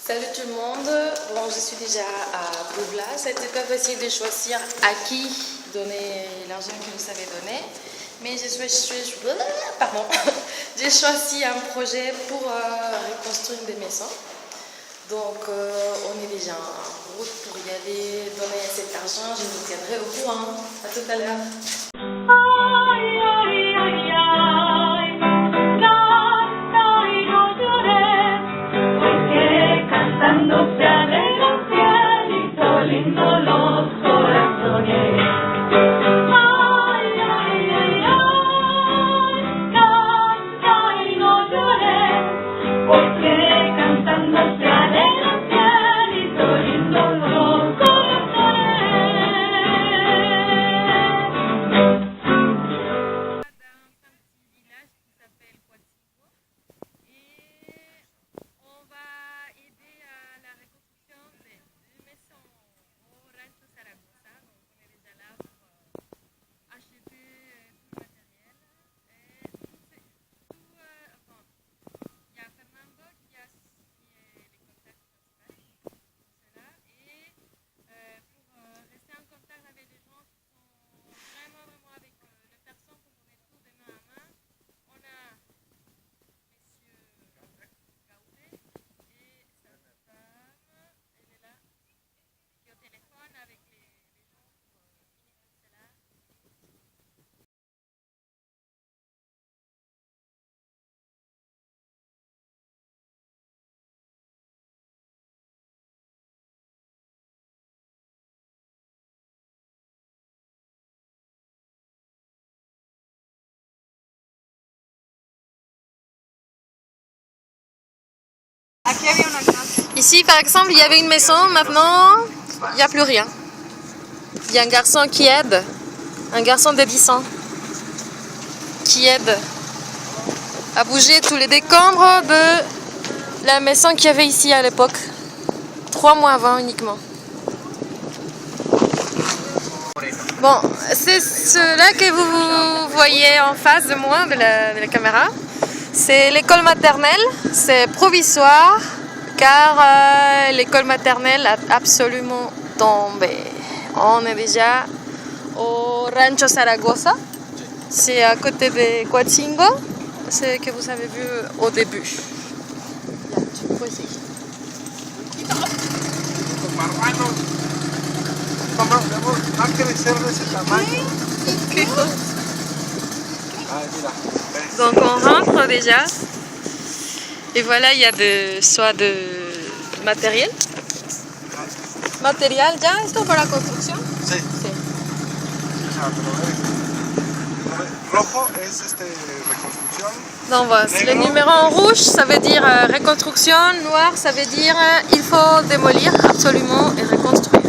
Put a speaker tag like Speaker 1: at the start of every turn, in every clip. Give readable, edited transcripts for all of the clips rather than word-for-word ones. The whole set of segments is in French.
Speaker 1: Salut tout le monde, bon je suis déjà à Pouvla, c'était pas facile de choisir à qui donner l'argent que vous avez donné, mais j'ai choisi un projet pour reconstruire des maisons. Donc on est déjà en route pour y aller donner cet argent, je vous tiendrai au courant. À tout à l'heure. Ici par exemple il y avait une maison, maintenant il n'y a plus rien. Il y a un garçon qui aide, un garçon de 10 ans qui aide à bouger tous les décombres de la maison qu'il y avait ici à l'époque, 3 mois avant uniquement. Bon, c'est cela que vous voyez en face de moi, de la caméra. C'est l'école maternelle, c'est provisoire car l'école maternelle a absolument tombé. On est déjà au Rancho Zaragoza, c'est à côté de Coatzingo, c'est ce que vous avez vu au début. Là, tu peux essayer. Donc on rentre déjà et voilà, il y a soit de matériel. ¿Material ya? ¿Esto para construcción?
Speaker 2: Sí.
Speaker 1: Sí.
Speaker 2: Rojo es reconstrucción.
Speaker 1: Donc voilà, le numéro en rouge, ça veut dire reconstruction, noir, ça veut dire il faut démolir absolument et reconstruire.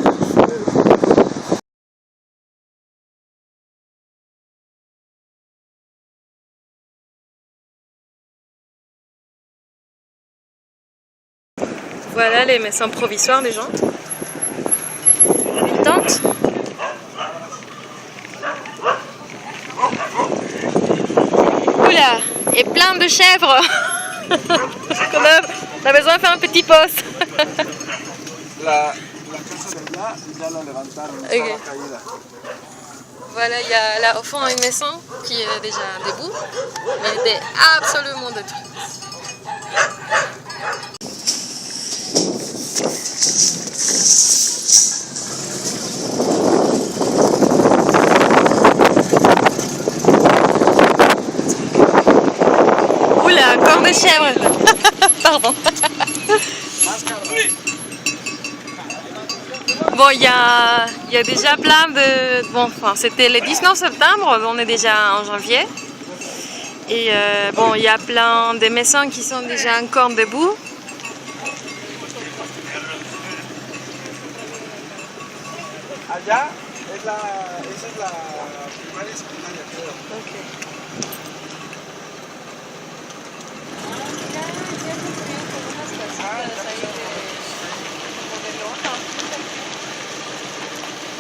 Speaker 1: Voilà les maisons provisoires des gens. Une tente. Oula, et plein de chèvres. On a besoin de faire un petit poste.
Speaker 2: La casa de allá ya la levantaron, estaba caída.
Speaker 1: Voilà, il y a là au fond une maison qui est déjà debout, mais elle était absolument détruite. Oula, corps de chèvre. Pardon. Bon, il y a déjà plein de... Bon, enfin, c'était le 19 septembre, on est déjà en janvier. Et bon, il y a plein de maisons qui sont déjà encore debout.
Speaker 2: Allá esa es la primaria y secundaria, creo.
Speaker 1: Okay.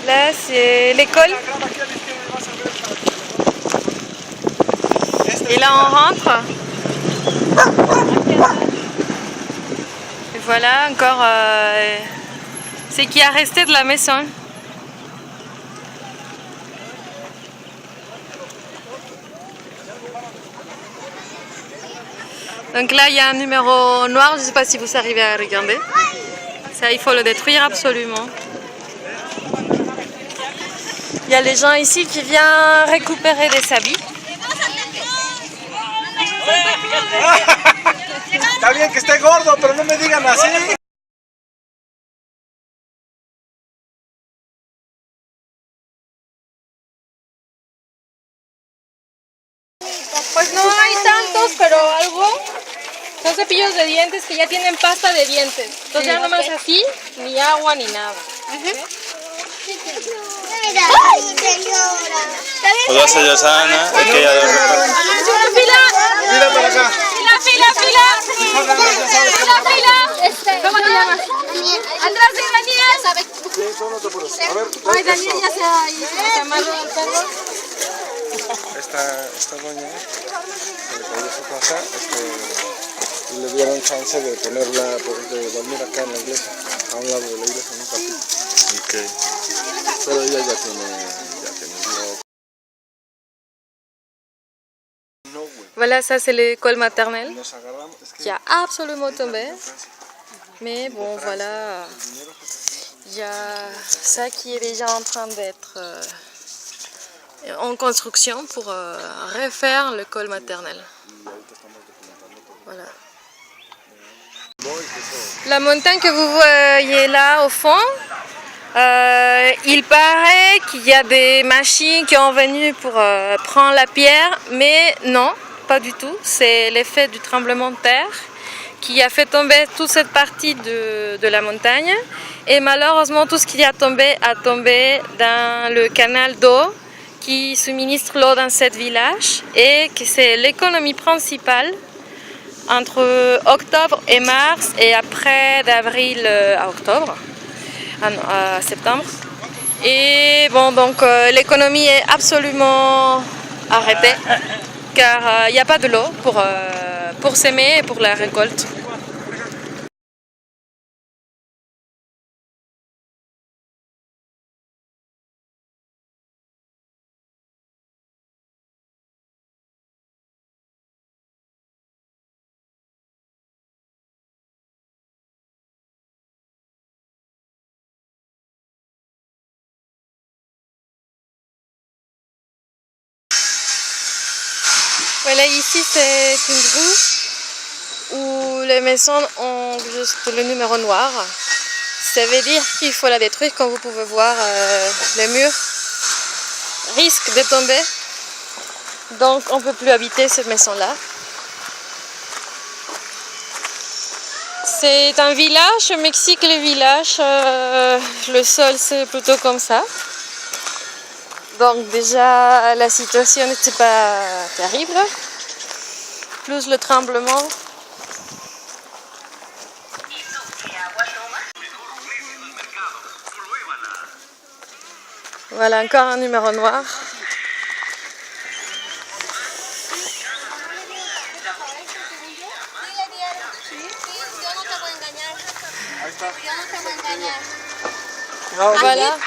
Speaker 1: Là, c'est l'école. Et là, on rentre. Voilà encore ce qui a resté de la maison. Donc là, il y a un numéro noir, je ne sais pas si vous arrivez à regarder. Ça, il faut le détruire absolument. Il y a les gens ici qui viennent récupérer des habits.
Speaker 2: Está bien que esté gordo, pero no me digan así.
Speaker 1: Pues no hay tantos, pero algo. Son cepillos de dientes que ya tienen pasta de dientes. Entonces ya nomás así, ni agua ni nada.
Speaker 3: Hola, soy Yosana.
Speaker 2: Mira para acá.
Speaker 1: ¿Cómo te llamas? Atrás de Daniel.
Speaker 2: Sí, tú no te apures. A ver,
Speaker 1: Ay, Daniel ya se amarró al perro.
Speaker 2: esta doña se le cayó su casa y le dieron chance de ponerla, de dormir acá en la iglesia, a un lado de la iglesia, en un patio.
Speaker 3: Okay.
Speaker 2: Pero ella ya tiene
Speaker 1: Voilà, ça c'est l'école maternelle
Speaker 2: Nos agarramos, es que
Speaker 1: qui a absolument tombé. Mais bon, voilà, il y a ça qui est déjà en train d'être en construction pour refaire l'école maternelle. Voilà. La montagne que vous voyez là au fond, il paraît qu'il y a des machines qui sont venues pour prendre la pierre, mais non, pas du tout. C'est l'effet du tremblement de terre qui a fait tomber toute cette partie de la montagne. Et malheureusement, tout ce qui a tombé dans le canal d'eau qui suministre l'eau dans ce village et que c'est l'économie principale entre octobre et mars et après d'avril à octobre, à septembre. Et bon, donc l'économie est absolument arrêtée car il n'y a pas de l'eau pour s'aimer et pour la récolte. Voilà, ici c'est une rue où les maisons ont juste le numéro noir. Ça veut dire qu'il faut la détruire. Comme vous pouvez voir, les murs risquent de tomber. Donc on ne peut plus habiter cette maison-là. C'est un village, au Mexique les villages, le sol c'est plutôt comme ça. Donc déjà la situation n'était pas terrible, plus le tremblement. Voilà encore un numéro noir. Voilà.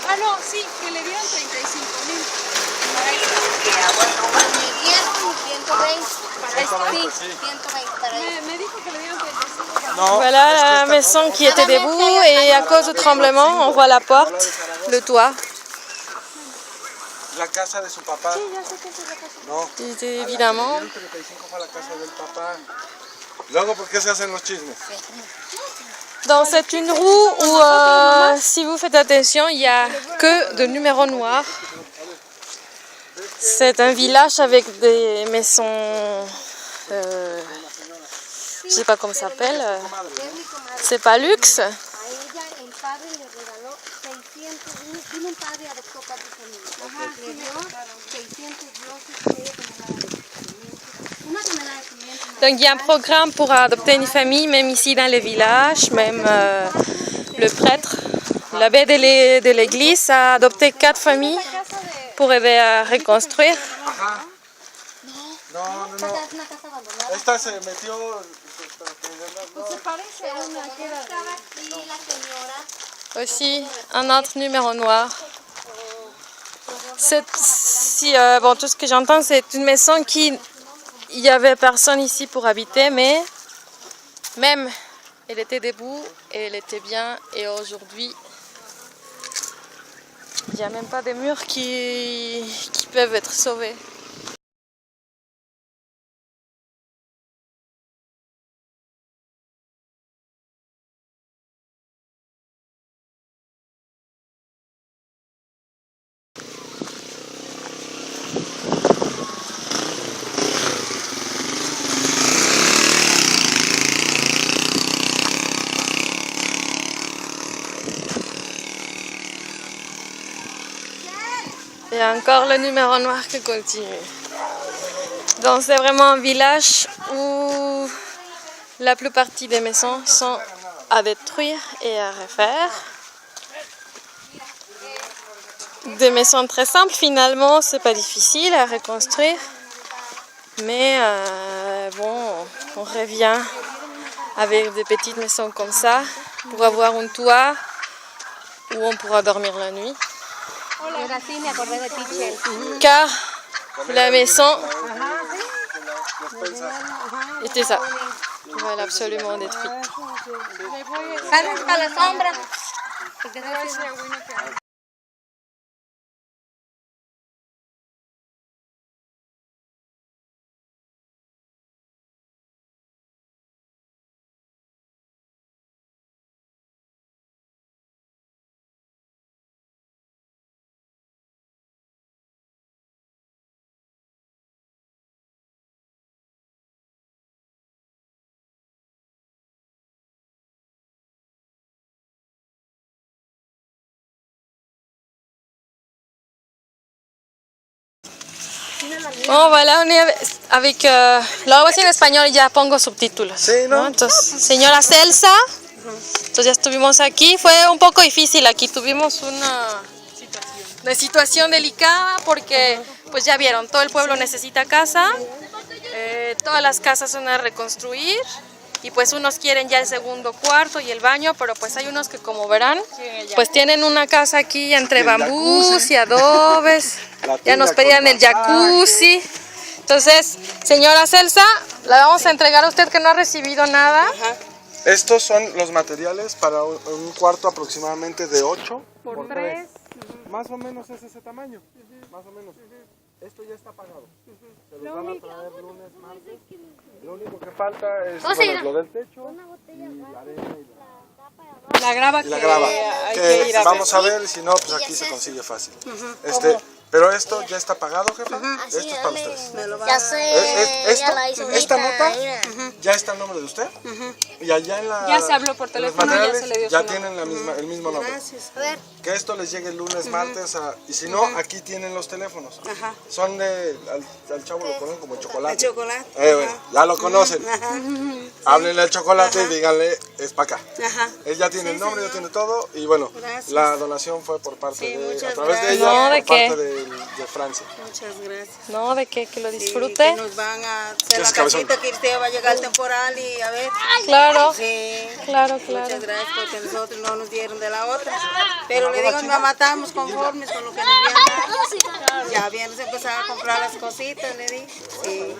Speaker 4: Ah, no, sí, que le dieron 35,000. Me dieron 120. Sí, 120 para me dijo que le dieron 35.
Speaker 2: No,
Speaker 1: Voilà la maison qui était debout et à cause du tremblement, on voit la porte, le toit.
Speaker 2: la casa de su papá.
Speaker 4: Sí, yo sé que es la casa.
Speaker 2: No.
Speaker 1: Et évidemment,
Speaker 2: 35 fue a la casa del papá. Luego, ¿por qué se hacen los chismes?
Speaker 1: donc c'est une roue où, si vous faites attention, il n'y a que de numéros noirs. C'est un village avec des maisons, je ne sais pas comment ça s'appelle, c'est pas luxe.
Speaker 4: A ella el padre le regaló 600, vino un padre y adoptó 4 familias. Le dio 600 dioses, una tonelada de pimienta.
Speaker 1: Donc il y a un programme pour adopter une famille, même ici dans les villages, même le prêtre, l'abbé de l'église a adopté 4 familles pour aider à reconstruire.
Speaker 2: Ajá. No, no, no.
Speaker 4: Es una casa abandonada.
Speaker 2: Esta se metió
Speaker 4: Pues se parece a una que era estaba aquí la señora.
Speaker 1: Aussi, un autre numéro noir. Bon, tout ce que j'entends, c'est une maison qui... Il n'y avait personne ici pour habiter, mais même, elle était debout et elle était bien. Et aujourd'hui, il n'y a même pas des murs qui peuvent être sauvés. Et encore le numéro noir qui continue. Donc c'est vraiment un village où la plupart des maisons sont à détruire et à refaire. Des maisons très simples finalement, c'est pas difficile à reconstruire. Mais bon, on revient avec des petites maisons comme ça pour avoir un toit où on pourra dormir la nuit. Car la maison était ça. Voilà, absolument détruite. Bon, voilà, on est avec... lo hago así en español y ya pongo subtítulos.
Speaker 2: Sí, ¿no?
Speaker 1: Entonces, señora Celsa, entonces ya estuvimos aquí. Fue un poco difícil aquí, tuvimos una situación delicada porque, pues ya vieron, todo el pueblo necesita casa. Todas las casas son a reconstruir. Y pues unos quieren ya el segundo cuarto y el baño, pero pues hay unos que, como verán, pues tienen una casa aquí entre bambús y adobes. Ya nos pedían el jacuzzi. Entonces, señora Celsa, la vamos a entregar a usted que no ha recibido nada.
Speaker 2: Estos son los materiales para un cuarto aproximadamente de 8 por 3. Más o menos es ese tamaño. Más o menos. Esto ya está pagado. Se los van a traer lunes, martes. Lo único que falta es lo del techo y la arena y
Speaker 1: La grava
Speaker 2: que vamos a ver, si no, pues aquí se consigue fácil. Pero esto ya está pagado, jefe. Esto es para ustedes.
Speaker 4: Ya sé,
Speaker 2: Esta nota ya está el nombre de usted. Y allá en la...
Speaker 1: Ya se habló por teléfono, ya se le dio su nombre.
Speaker 2: tienen el mismo nombre.
Speaker 4: A ver.
Speaker 2: Que esto les llegue el lunes, martes, y si no, aquí tienen los teléfonos. Son de... Al chavo lo conocen como chocolate.
Speaker 5: El chocolate.
Speaker 2: Bueno, ya lo conocen. Háblenle al chocolate y díganle, es para acá. Él ya tiene el nombre, ya tiene todo. Y bueno, la donación fue por parte de... A través de ella,
Speaker 1: No, ¿de
Speaker 2: por
Speaker 1: qué?
Speaker 2: parte de Francia.
Speaker 5: Muchas gracias.
Speaker 1: No, de que lo
Speaker 5: Sí,
Speaker 1: disfrute.
Speaker 5: que nos van a hacer la casita, que usted va a llegar el temporal y a ver.
Speaker 1: Claro,
Speaker 5: Sí.
Speaker 1: claro.
Speaker 5: Muchas gracias porque nosotros no nos dieron de la otra. Pero le digo, nos matamos conformes con lo que nos habían dado. Ya habíamos empezado a comprar las cositas, le di. Sí.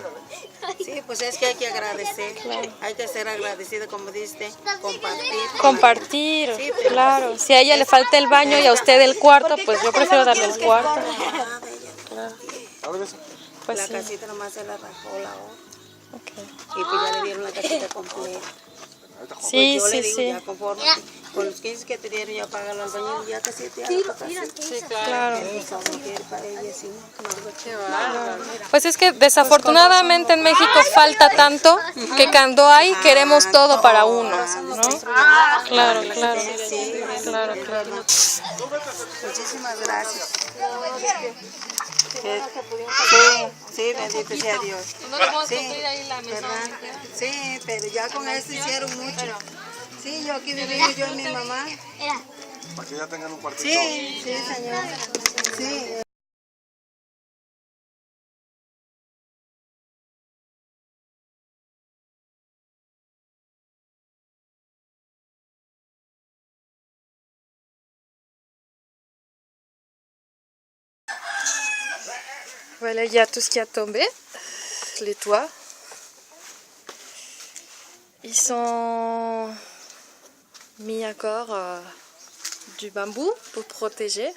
Speaker 5: Sí, pues es que hay que agradecer. Hay que ser agradecido, como dice, compartir.
Speaker 1: Compartir,
Speaker 5: Sí, pero-
Speaker 1: claro. Si a ella le falta el baño y a usted el cuarto, pues yo prefiero darle el cuarto.
Speaker 2: A ver eso.
Speaker 1: Pues
Speaker 5: La
Speaker 1: sí.
Speaker 5: casita nomás se la rajó la otra.
Speaker 1: Okay.
Speaker 5: Y pues ya le dieron la casita completa.
Speaker 1: Sí,
Speaker 5: Yo
Speaker 1: sí,
Speaker 5: le digo,
Speaker 1: sí.
Speaker 5: ya conforme con los 15 que te dieron, ya pagan los baños, ya casi te dan la casita.
Speaker 1: Sí, claro.
Speaker 5: Eso no quiere para ella, sí.
Speaker 1: Pues es que desafortunadamente en México falta tanto que cuando hay queremos todo para uno, ¿no? Claro. Claro.
Speaker 5: Muchísimas gracias. Sí, bendito sea Dios. Sí, ¿verdad? Sí, pero ya con esto hicieron mucho. Sí, yo aquí viví, yo y mi mamá.
Speaker 2: Para que ya tengan un cuartito.
Speaker 5: Sí, señor. Sí.
Speaker 1: Voilà, il y a tout ce qui a tombé, les toits. Ils sont mis à corps du bambou pour protéger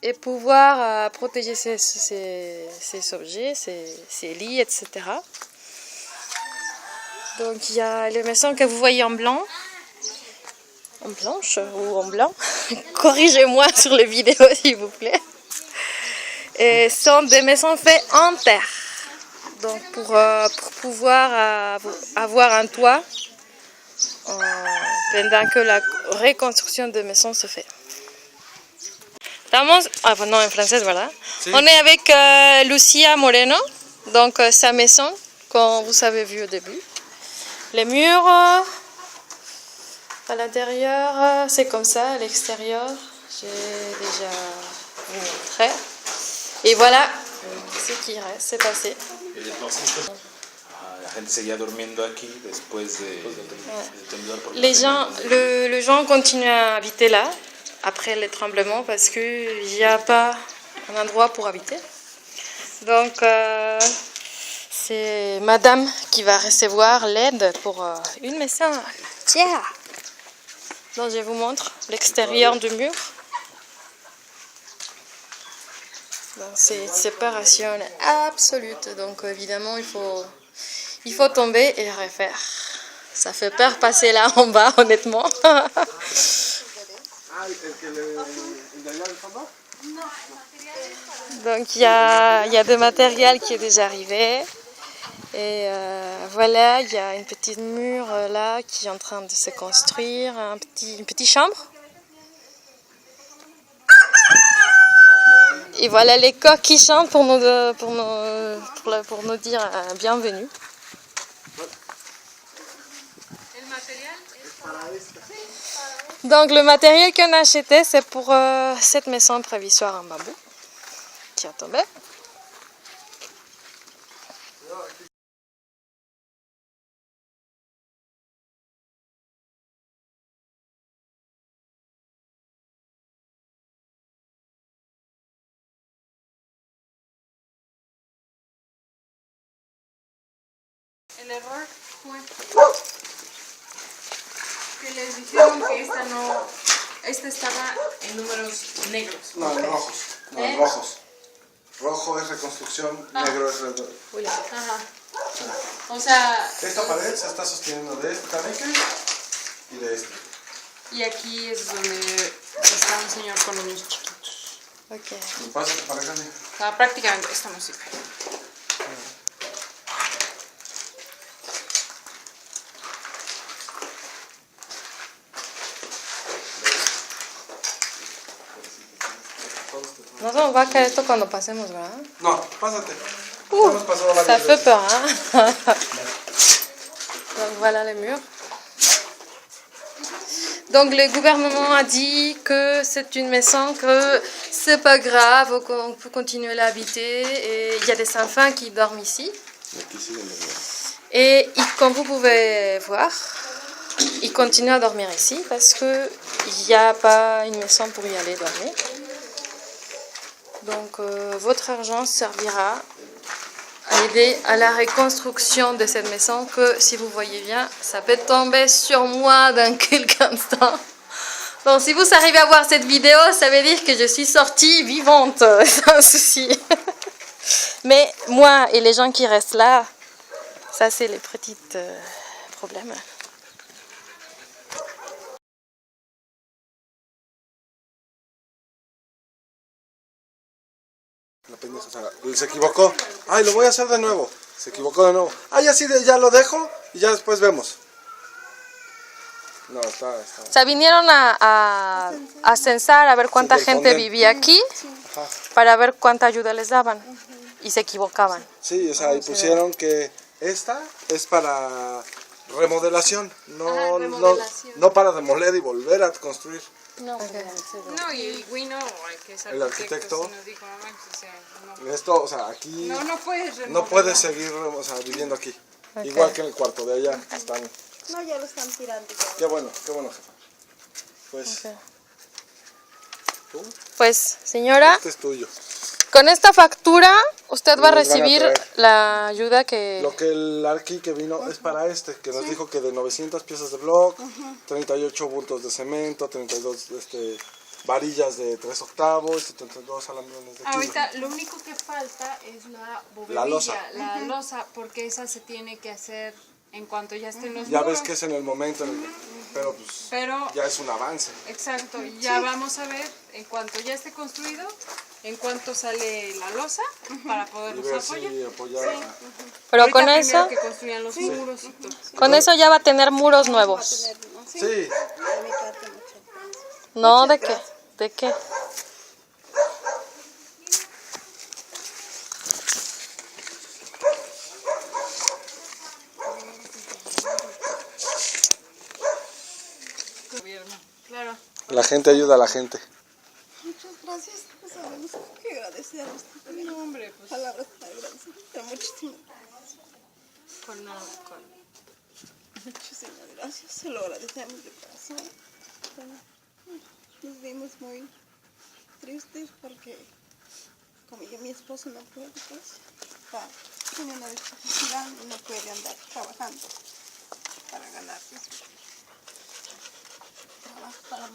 Speaker 1: et pouvoir protéger ces objets, ces lits, etc. Donc il y a les maisons que vous voyez en blanc, en blanche ou en blanc, corrigez-moi sur les vidéos s'il vous plaît. Et sont des maisons faites en terre. Donc pour pouvoir avoir un toit pendant que la reconstruction de maisons se fait. Estamos, non en français voilà. Sí. On est avec Lucia Moreno, donc sa maison, comme vous avez vu au début. Les murs à l'intérieur, c'est comme ça, à l'extérieur, j'ai déjà vous montré. Et voilà ce qui reste, c'est passé. Les gens continuent à habiter là après les tremblements parce qu'il n'y a pas un endroit pour habiter. Donc c'est madame qui va recevoir l'aide pour une maison. Tiens. Donc je vous montre l'extérieur du mur. C'est une séparation absolue, donc évidemment il faut tomber et refaire. Ça fait peur passer là en bas, honnêtement. Donc il y a des matériels qui est déjà arrivé. Et voilà, il y a une petite mur là qui est en train de se construire, une petite chambre. Et voilà les coqs qui chantent pour nous dire bienvenue. Donc le matériel qu'on a acheté, c'est pour cette maison provisoire en bambou qui a tombé.
Speaker 6: El error fue que les dijeron que esta estaba en números negros.
Speaker 2: No, en rojos. No, en rojos. Rojo es reconstrucción, negro es
Speaker 6: Ajá. O sea...
Speaker 2: Esta pared se está sosteniendo de este tabique y de este.
Speaker 6: Y aquí es donde está un señor con niños chiquitos.
Speaker 1: Okay.
Speaker 2: Pásate para acá,
Speaker 6: O sea, prácticamente esto no sirve.
Speaker 1: No se nos va a caer esto cuando pasemos, ¿verdad?
Speaker 2: No, pásate.
Speaker 1: Ça fait peur, hein? Donc voilà les murs. Donc le gouvernement a dit que c'est une maison, que c'est pas grave, qu'on peut continuer à l'habiter. Et il y a des enfants qui dorment ici. Et comme vous pouvez voir, ils continuent à dormir ici parce qu'il n'y a pas une maison pour y aller dormir. Donc votre argent servira à aider à la reconstruction de cette maison que, si vous voyez bien, ça peut tomber sur moi dans quelques instants. Donc si vous arrivez à voir cette vidéo, ça veut dire que je suis sortie vivante, sans souci. Mais moi et les gens qui restent là, ça c'est les petits problèmes.
Speaker 2: La pendeja, o sea, se equivocó. Ay, lo voy a hacer de nuevo. Se equivocó de nuevo. Ay, así ya lo dejo y ya después vemos. No, está.
Speaker 1: O sea, vinieron a censar, a ver cuánta gente vivía aquí, para ver cuánta ayuda les daban. Y se equivocaban.
Speaker 2: Sí, o sea, y pusieron que esta es para remodelación, no para demoler y volver a construir.
Speaker 6: No, no, y Guino, que es
Speaker 2: el arquitecto,
Speaker 6: sí nos dijo, mamá, o sea, no.
Speaker 2: Esto, o sea, aquí no puedes seguir, o sea, viviendo aquí. Okay. Igual que en el cuarto de allá están.
Speaker 4: No, ya lo están tirando.
Speaker 2: Qué bueno, jefa. Pues,
Speaker 1: okay. ¿Tú? Pues, señora,
Speaker 2: este es tuyo.
Speaker 1: Con esta factura usted va a
Speaker 2: Nos van a
Speaker 1: recibir
Speaker 2: traer.
Speaker 1: la ayuda que...
Speaker 2: Lo que el arqui que vino es para que nos dijo que de 900 piezas de block, 38 bultos de cemento, 32 varillas de 3 octavos, 72 alambrones de kilo.
Speaker 6: Ahorita lo único que falta es la bovedilla, la losa, porque esa se tiene que hacer en cuanto ya estén los
Speaker 2: Ya
Speaker 6: muros.
Speaker 2: ves que es en el momento, pero pues
Speaker 6: Pero,
Speaker 2: ya es un avance.
Speaker 6: exacto, ya vamos a ver en cuanto ya esté construido, en cuanto sale la losa para
Speaker 2: Y
Speaker 6: poderlos
Speaker 2: ver
Speaker 6: apoyar.
Speaker 2: si apoyar.
Speaker 1: Pero
Speaker 6: Ahorita
Speaker 1: con
Speaker 6: primero
Speaker 1: eso,
Speaker 6: que construyan los muros y todo.
Speaker 1: con eso ya va a tener muros nuevos.
Speaker 2: Sí,
Speaker 5: De mi parte, muchas gracias.
Speaker 1: No, ¿de qué? ¿De qué?
Speaker 6: Gobierno, claro.
Speaker 2: la gente ayuda a la gente.
Speaker 5: Muchas gracias. No sabemos qué agradecerles.
Speaker 6: No, hombre, pues
Speaker 5: Palabras para agradecer. Pero muchísimas gracias.
Speaker 6: con nada,
Speaker 5: Muchísimas gracias. Se lo agradecemos de corazón. Bueno, nos vimos muy tristes porque como yo, mi esposo no puede, pues, tiene una discapacidad y no puede andar trabajando para ganar trabajo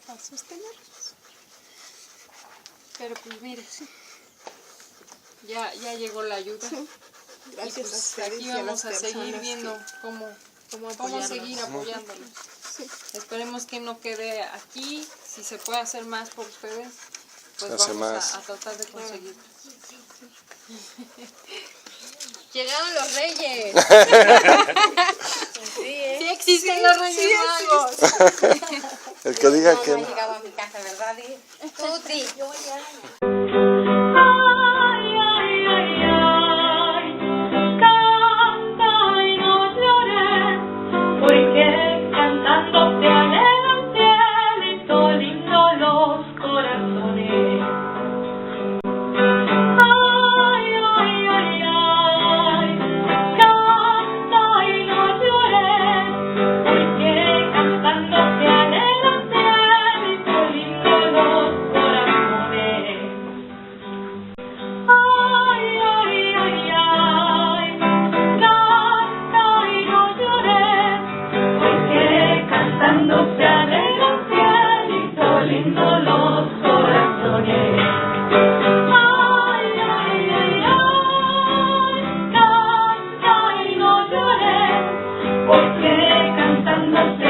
Speaker 5: para sostenerlos.
Speaker 6: Pero pues mire, ya llegó la ayuda.
Speaker 5: Gracias
Speaker 6: Y pues
Speaker 5: a ustedes
Speaker 6: aquí
Speaker 5: y a las
Speaker 6: vamos a seguir
Speaker 5: personas
Speaker 6: viendo cómo seguir apoyándolos.
Speaker 5: Sí.
Speaker 6: Esperemos que no quede aquí. Si se puede hacer más por ustedes, pues
Speaker 2: Hace
Speaker 6: vamos
Speaker 2: más.
Speaker 6: a tratar de conseguir.
Speaker 1: Llegaron los reyes.
Speaker 6: Sí existen los Reyes Magos.
Speaker 2: El que diga que
Speaker 5: No ha llegado a mi casa, ¿verdad? Tuti.
Speaker 7: Porque cantando se alegra el cielito lindo los corazones. Ay, ay, ay, ay, canta y no llores, porque cantando se alegra el cielito lindo los corazones. Ay, ay, ay, ay, canta y no llores, porque cantando se alegra el cielito lindo los corazones. Ay, ay, ay, ay, canta y no llores, porque cantando se